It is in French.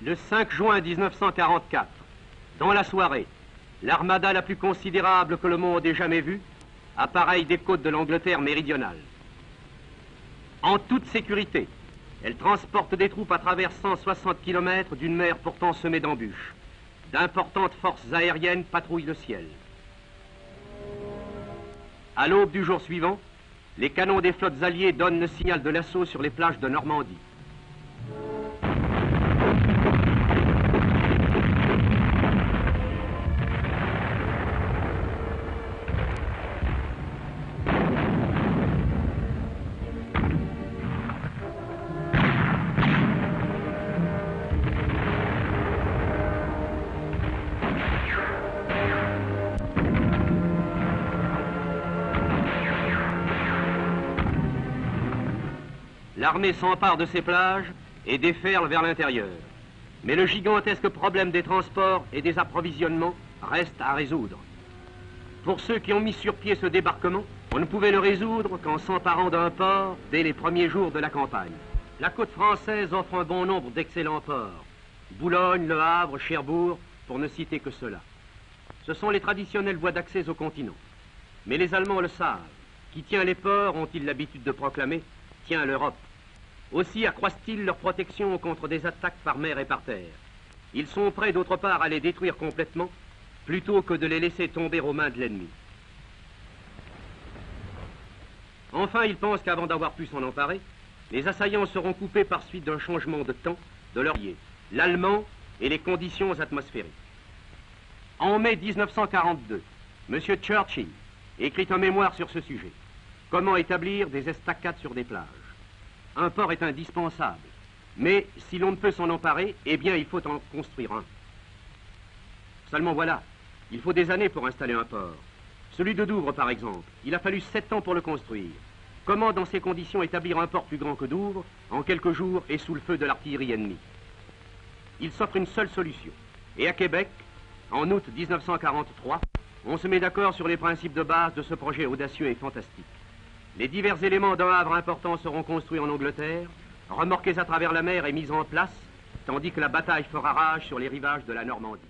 Le 5 juin 1944, dans la soirée, l'armada la plus considérable que le monde ait jamais vue appareille des côtes de l'Angleterre méridionale. En toute sécurité, elle transporte des troupes à travers 160 km d'une mer pourtant semée d'embûches. D'importantes forces aériennes patrouillent le ciel. À l'aube du jour suivant, les canons des flottes alliées donnent le signal de l'assaut sur les plages de Normandie. L'armée s'empare de ces plages et déferle vers l'intérieur. Mais le gigantesque problème des transports et des approvisionnements reste à résoudre. Pour ceux qui ont mis sur pied ce débarquement, on ne pouvait le résoudre qu'en s'emparant d'un port dès les premiers jours de la campagne. La côte française offre un bon nombre d'excellents ports. Boulogne, Le Havre, Cherbourg, pour ne citer que cela. Ce sont les traditionnelles voies d'accès au continent. Mais les Allemands le savent. Qui tient les ports, ont-ils l'habitude de proclamer, tient l'Europe. Aussi accroissent-ils leur protection contre des attaques par mer et par terre. Ils sont prêts d'autre part à les détruire complètement, plutôt que de les laisser tomber aux mains de l'ennemi. Enfin, ils pensent qu'avant d'avoir pu s'en emparer, les assaillants seront coupés par suite d'un changement de temps de leur allié, l'Allemand et les conditions atmosphériques. En mai 1942, M. Churchill écrit un mémoire sur ce sujet. Comment établir des estacades sur des plages? Un port est indispensable, mais si l'on ne peut s'en emparer, eh bien il faut en construire un. Seulement voilà, il faut des années pour installer un port. Celui de Douvres, par exemple, il a fallu 7 ans pour le construire. Comment, dans ces conditions, établir un port plus grand que Douvres en quelques jours et sous le feu de l'artillerie ennemie? Il s'offre une seule solution. Et à Québec, en août 1943, on se met d'accord sur les principes de base de ce projet audacieux et fantastique. Les divers éléments d'un havre important seront construits en Angleterre, remorqués à travers la mer et mis en place, tandis que la bataille fera rage sur les rivages de la Normandie.